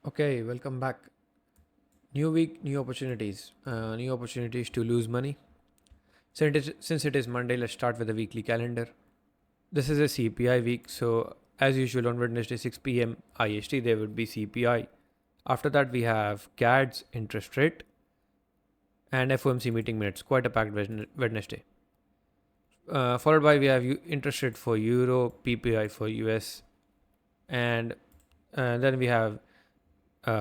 Okay, welcome back. New week, new opportunities. New opportunities to lose money. Since it is Monday, let's start with the weekly calendar. This is a CPI week, so as usual on Wednesday 6 p.m. IST there would be CPI. After that we have CAD's interest rate and FOMC meeting minutes. Quite a packed Wednesday. Followed by we have interest rate for Euro, PPI for US, and then we have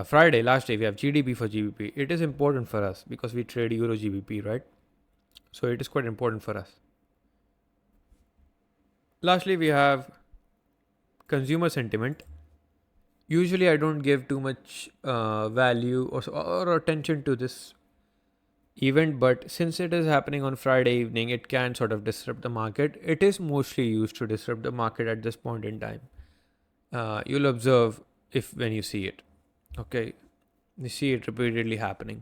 Friday, last day, we have GDP for GBP. It is important for us because we trade Euro GBP, right? So it is quite important for us. Lastly, we have consumer sentiment. Usually, I don't give too much value or attention to this event, but since it is happening on Friday evening, it can sort of disrupt the market. It is mostly used to disrupt the market at this point in time. You'll observe if when you see it. Okay, you see it repeatedly happening.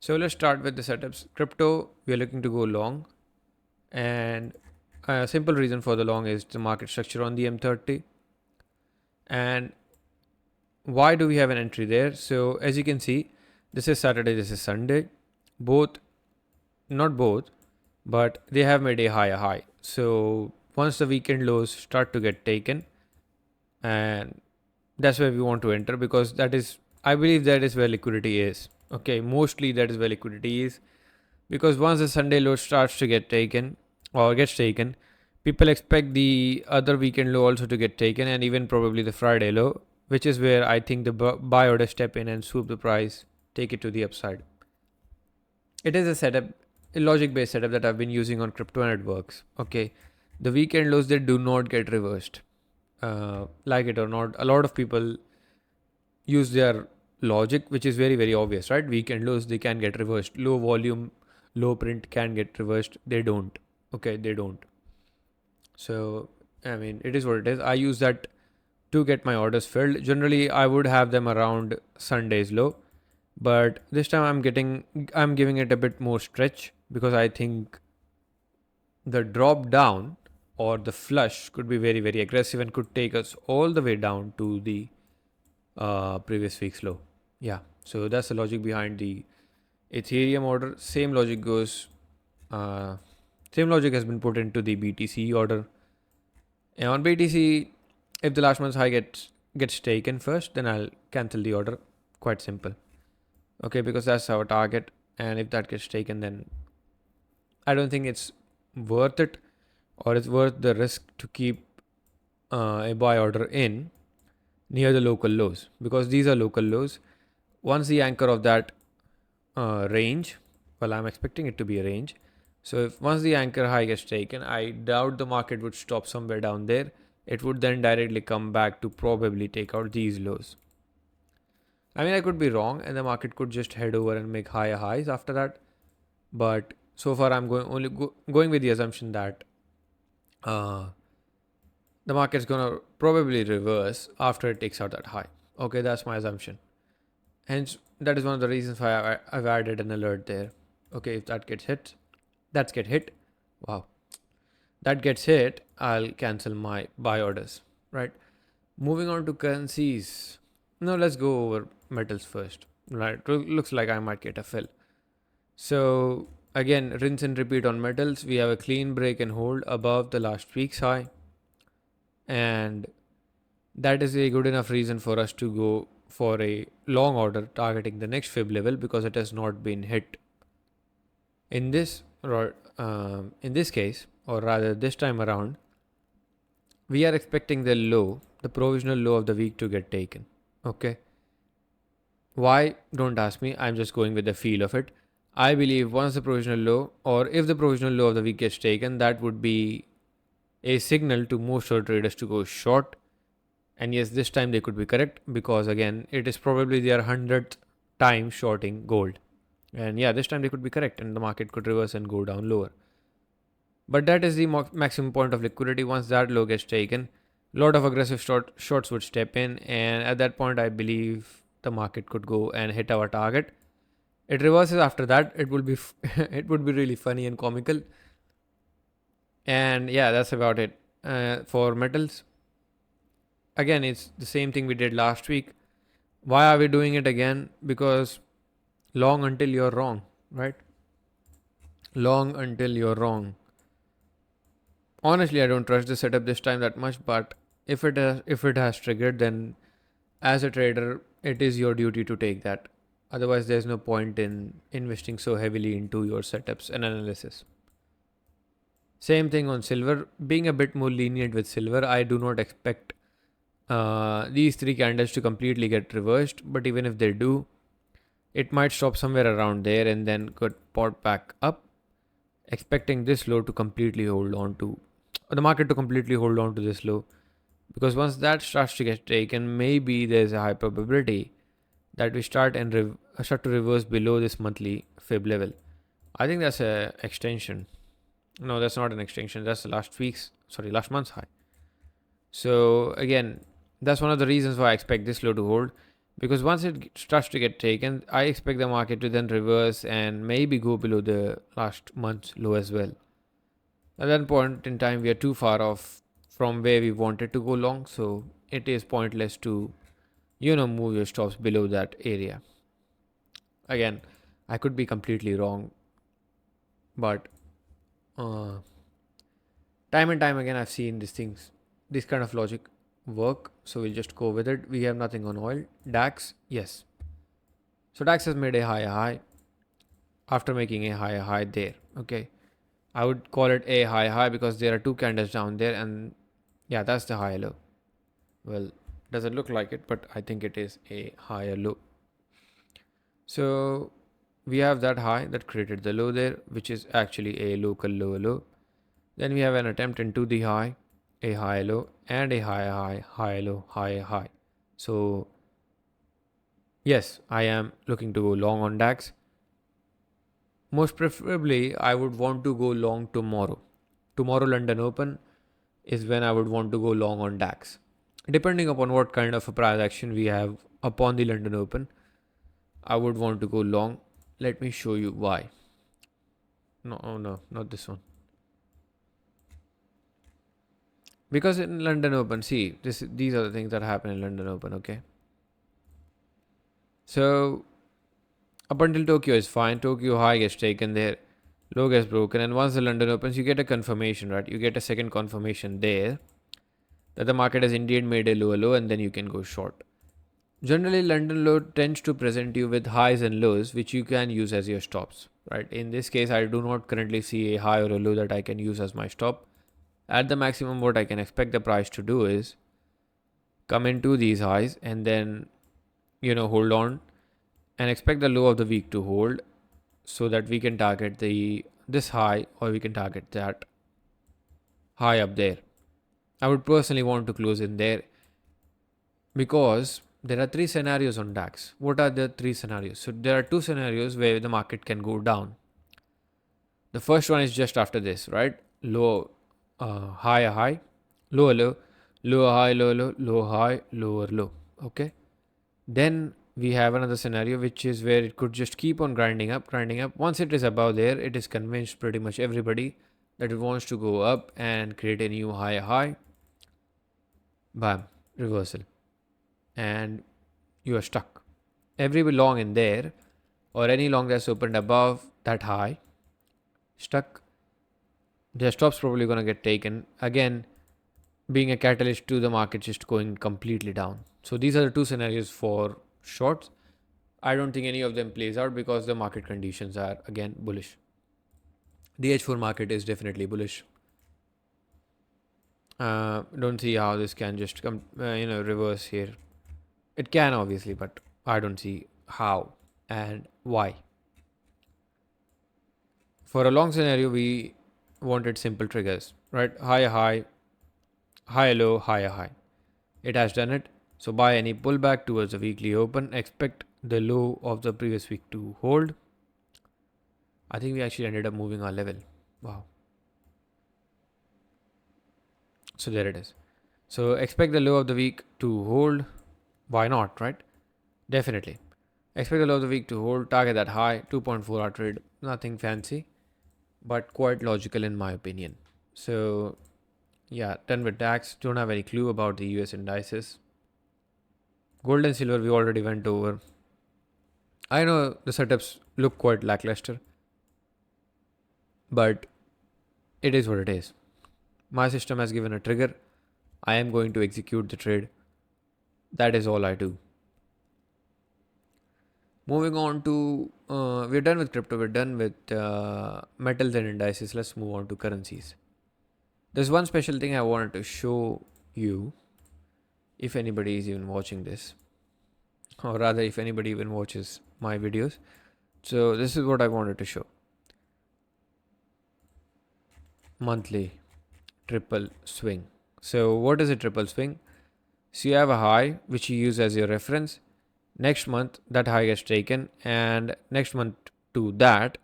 So let's start with the setups. Crypto, we are looking to go long, and a simple reason for the long is the market structure on the M30. And why do we have an entry there? So as you can see, this is Saturday, this is Sunday. Both, not both, but they have made a higher high. So once the weekend lows start to get taken, and that's where we want to enter because that is, I believe that is where liquidity is. Okay, mostly that is where liquidity is because once the Sunday low starts to get taken or gets taken, people expect the other weekend low also to get taken and even probably the Friday low, which is where I think the buy order step in and swoop the price, take it to the upside. It is a setup, a logic based setup that I've been using on crypto and it works. Okay, the weekend lows, they do not get reversed. Like it or not, a lot of people use their logic, which is very, very obvious, right? Weekend lows, they can get reversed. Low volume, low print can get reversed. They don't. Okay, they don't. So, I mean, it is what it is. I use that to get my orders filled. Generally, I would have them around Sunday's low, but this time I'm giving it a bit more stretch because I think the drop down or the flush could be very, very aggressive and could take us all the way down to the previous week's low. Yeah, so that's the logic behind the Ethereum order. Same logic has been put into the BTC order. And on BTC, if the last month's high gets taken first, then I'll cancel the order. Quite simple. Okay, because that's our target, and if that gets taken, then I don't think it's worth it, or it's worth the risk to keep a buy order in near the local lows because these are local lows. Once the anchor of that range, well, I'm expecting it to be a range. So if once the anchor high gets taken, I doubt the market would stop somewhere down there. It would then directly come back to probably take out these lows. I mean, I could be wrong, and the market could just head over and make higher highs after that. But so far, I'm going with the assumption that uh, the market's gonna probably reverse after it takes out that high. Okay, that's my assumption. Hence, that is one of the reasons why I've added an alert there. Okay, if that gets hit, that's get hit. Wow, that gets hit, I'll cancel my buy orders. Right. Moving on to currencies. Now let's go over metals first. Right. Looks like I might get a fill. So again, rinse and repeat on metals. We have a clean break and hold above the last week's high, and that is a good enough reason for us to go for a long order targeting the next fib level because it has not been hit in this case, or rather this time around. We are expecting the provisional low of the week to get taken. Okay, why, don't ask me, I'm just going with the feel of it. I believe once the provisional low, or if the provisional low of the week gets taken, that would be a signal to most short traders to go short. And yes, this time they could be correct because again, it is probably their 100th time shorting gold. And yeah, this time they could be correct and the market could reverse and go down lower. But that is the maximum point of liquidity. Once that low gets taken, a lot of aggressive shorts would step in. And at that point, I believe the market could go and hit our target. It reverses after that. It will be it would be really funny and comical. And yeah, that's about it for metals. Again, it's the same thing we did last week. Why are we doing it again? Because long until you're wrong, right? Long until you're wrong. Honestly, I don't trust the setup this time that much, but if it has triggered, then as a trader, it is your duty to take that. Otherwise, there's no point in investing so heavily into your setups and analysis. Same thing on silver. Being a bit more lenient with silver, I do not expect these three candles to completely get reversed. But even if they do, it might stop somewhere around there and then could pot back up, expecting this low to completely hold on to the market to completely hold on to this low. Because once that starts to get taken, maybe there's a high probability that we start to reverse below this monthly fib level. I think that's a extension. No, that's not an extension. That's the last month's high. So again, that's one of the reasons why I expect this low to hold. Because once it starts to get taken, I expect the market to then reverse and maybe go below the last month's low as well. At that point in time, we are too far off from where we wanted to go long, so it is pointless to move your stops below that area. Again, I could be completely wrong, but uh, time and time again, I've seen this kind of logic work. So we'll just go with it. We have nothing on oil. DAX, yes. So DAX has made a higher high after making a higher high there. Okay, I would call it a high high because there are two candles down there, and yeah, that's the high low. Well, doesn't look like it, but I think it is a higher low. So we have that high that created the low there, which is actually a local lower low. Then we have an attempt into the high, a high low, and a high high, high low, high high. So yes, I am looking to go long on DAX. Most preferably, I would want to go long tomorrow. Tomorrow London Open is when I would want to go long on DAX. Depending upon what kind of a price action we have upon the London Open, I would want to go long. Let me show you why. No, oh no, not this one. Because in London Open, see, these are the things that happen in London Open, okay? So up until Tokyo is fine. Tokyo high gets taken there, low gets broken, and once the London opens, you get a confirmation, right? You get a second confirmation there that the market has indeed made a lower low, and then you can go short. Generally, London low tends to present you with highs and lows, which you can use as your stops, right? In this case, I do not currently see a high or a low that I can use as my stop. At the maximum, what I can expect the price to do is come into these highs and then, hold on and expect the low of the week to hold so that we can target this high or we can target that high up there. I would personally want to close in there because there are three scenarios on DAX. What are the three scenarios? So there are two scenarios where the market can go down. The first one is just after this, right? Low, higher high, lower low, lower high, lower low, low high, lower low. Okay. Then we have another scenario which is where it could just keep on grinding up, grinding up. Once it is above there, it is convinced pretty much everybody that it wants to go up and create a new higher high. Bam, reversal. And you are stuck. Every long in there or any long that's opened above that high, stuck. Their stop's probably going to get taken. Again, being a catalyst to the market just going completely down. So these are the two scenarios for shorts. I don't think any of them plays out because the market conditions are again bullish. The H4 market is definitely bullish. Don't see how this can just come, reverse here. It can obviously, but I don't see how and why. For a long scenario, we wanted simple triggers, right? Higher high, higher low, higher high. It has done it. So buy any pullback towards the weekly open. Expect the low of the previous week to hold. I think we actually ended up moving our level. Wow. So there it is. So expect the low of the week to hold. Why not, right? Definitely. Expect the low of the week to hold. Target that high. 2.4 hour trade. Nothing fancy, but quite logical in my opinion. So yeah, done with DAX. Don't have any clue about the US indices. Gold and silver we already went over. I know the setups look quite lackluster, but it is what it is. My system has given a trigger. I am going to execute the trade. That is all I do. Moving on to, we're done with crypto, we're done with metals and indices. Let's move on to currencies. There's one special thing I wanted to show you, if anybody is even watching this, or rather, if anybody even watches my videos. So, this is what I wanted to show. Monthly triple swing. So, what is a triple swing? So, you have a high which you use as your reference. Next month, that high gets taken, and next month to that,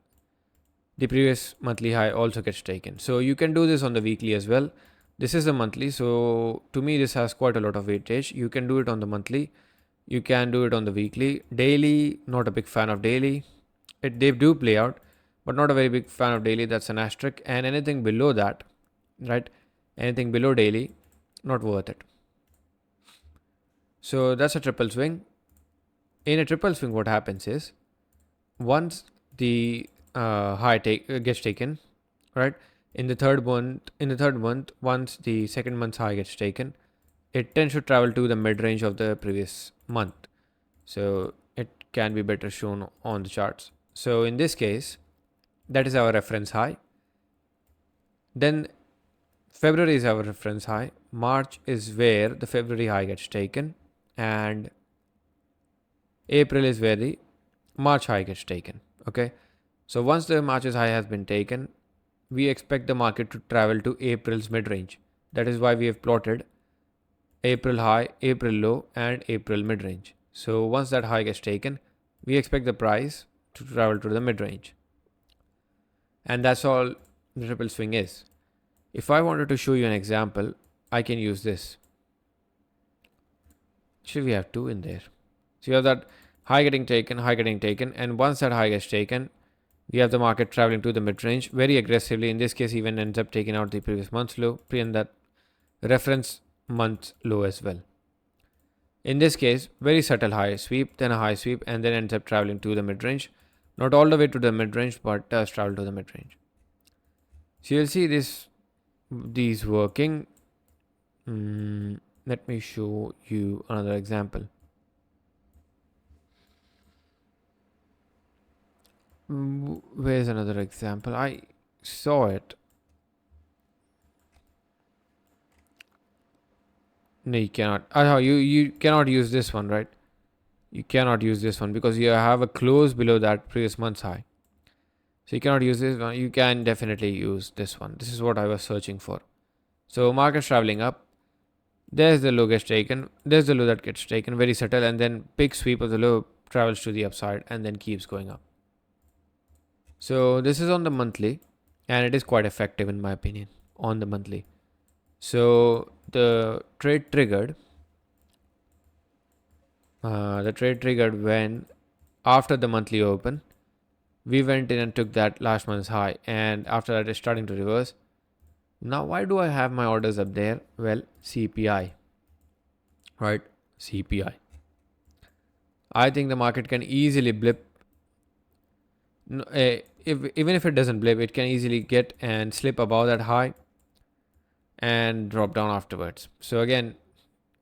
the previous monthly high also gets taken. So you can do this on the weekly as well. This is the monthly, so to me this has quite a lot of weightage. You can do it on the monthly, you can do it on the weekly. Daily, not a big fan of daily. They do play out, but not a very big fan of daily. That's an asterisk. And anything below that, right? Anything below daily, not worth it. So that's a triple swing. In a triple swing, what happens is once the high gets taken, right? In the third month, once the second month's high gets taken, it tends to travel to the mid range of the previous month. So it can be better shown on the charts. So in this case, that is our reference high. Then February is our reference high. March is where the February high gets taken, and April is where the March high gets taken. Okay. So once the March's high has been taken, we expect the market to travel to April's mid range. That is why we have plotted April high, April low, and April mid range. So once that high gets taken, we expect the price to travel to the mid range. And that's all the triple swing is. If I wanted to show you an example, I can use this. Should we have two in there? So you have that high getting taken, and once that high gets taken, we have the market traveling to the mid range very aggressively. In this case, even ends up taking out the previous month's low, and that reference month's low as well. In this case, very subtle high sweep, then a high sweep, and then ends up traveling to the mid range. Not all the way to the mid range, but does travel to the mid range. So you'll see these working. Let me show you another example. Where's another example? I saw it. No, you cannot. You cannot use this one, right? You cannot use this one because you have a close below that previous month's high. So you cannot use this one. You can definitely use this one. This is what I was searching for. So market's traveling up. There's the low gets taken. There's the low that gets taken. Very subtle, and then big sweep of the low travels to the upside and then keeps going up. So this is on the monthly, and it is quite effective in my opinion on the monthly. So the trade triggered. When after the monthly open, we went in and took that last month's high, and after that it's starting to reverse. Now why do I have my orders up there? Well, CPI, right? CPI. I think the market can easily blip. Even if it doesn't blip, it can easily get and slip above that high and drop down afterwards. So again,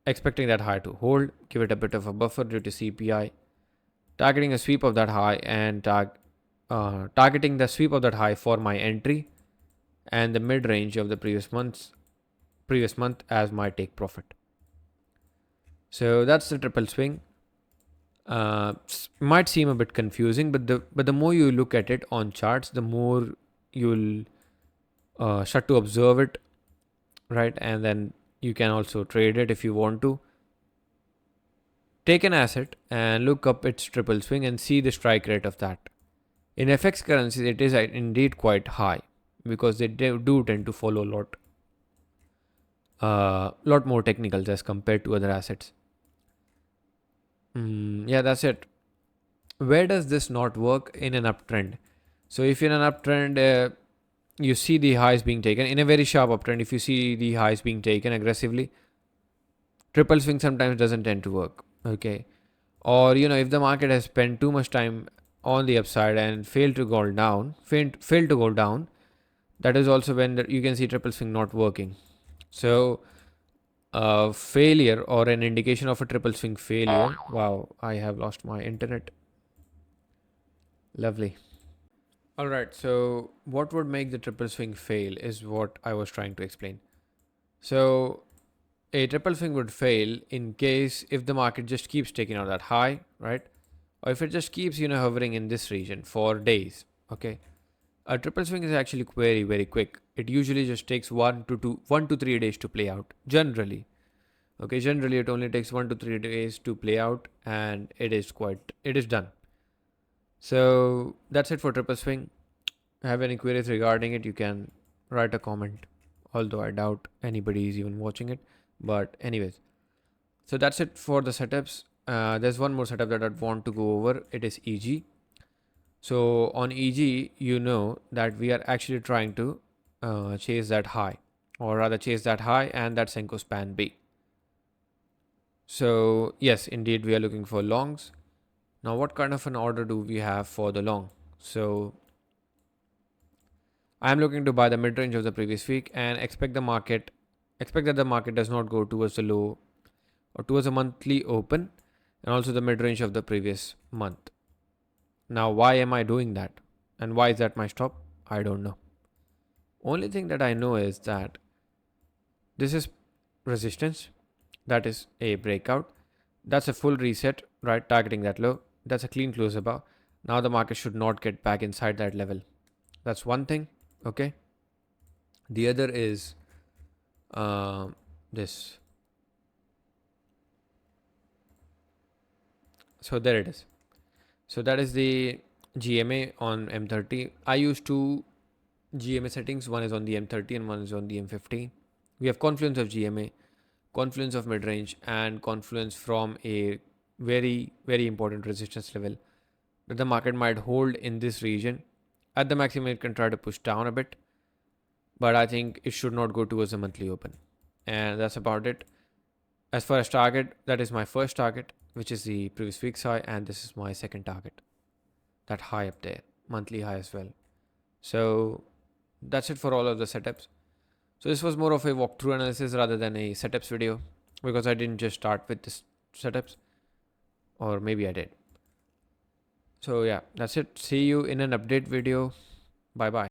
expecting that high to hold, give it a bit of a buffer due to CPI, targeting a sweep of that high, and targeting the sweep of that high for my entry, and the mid range of the previous month as my take profit. So that's the triple swing. Might seem a bit confusing, but the more you look at it on charts, the more you'll start to observe it, right? And then you can also trade it if you want to. Take an asset and look up its triple swing and see the strike rate of that. In FX currencies, it is indeed quite high because they do tend to follow lot more technicals as compared to other assets. Yeah, that's it. Where does this not work? In an uptrend. So if in an uptrend, you see the highs being taken in a very sharp uptrend, if you see the highs being taken aggressively, triple swing sometimes doesn't tend to work. Okay. Or, if the market has spent too much time on the upside and failed to go down, that is also when you can see triple swing not working. So, failure or an indication of a triple swing failure. Wow, I have lost my internet. Lovely. All right, so what would make the triple swing fail is what I was trying to explain. So, a triple swing would fail in case if the market just keeps taking out that high, right? Or if it just keeps, hovering in this region for days, okay? A triple swing is actually very, very quick. It usually just takes 1 to 3 days to play out, generally. Okay, generally it only takes 1 to 3 days to play out, and it is done. So that's it for triple swing. Have any queries regarding it, you can write a comment. Although I doubt anybody is even watching it. But anyways, so that's it for the setups. There's one more setup that I'd want to go over. It is EG. So on EG, you know that we are actually trying to chase that high, or rather chase that high and that Senko span B. So yes, indeed, we are looking for longs. Now, what kind of an order do we have for the long? So I am looking to buy the mid range of the previous week and expect that the market does not go towards the low or towards a monthly open and also the mid range of the previous month. Now, why am I doing that? And why is that my stop? I don't know. Only thing that I know is that this is resistance, that is a breakout, that's a full reset, right? Targeting that low, that's a clean close above. Now the market should not get back inside that level. That's one thing, okay? The other is this. So there it is. So that is the GMA on M30. I use two GMA settings. One is on the M30 and one is on the M50. We have confluence of GMA, confluence of mid range, and confluence from a very, very important resistance level that the market might hold in this region. At the maximum, it can try to push down a bit, but I think it should not go towards a monthly open. And that's about it. As far as target, that is my first target, which is the previous week's high, and this is my second target, that high up there, monthly high as well. So that's it for all of the setups. So this was more of a walkthrough analysis rather than a setups video, because I didn't just start with this setups, or maybe I did. So yeah, that's it. See you in an update video. Bye bye.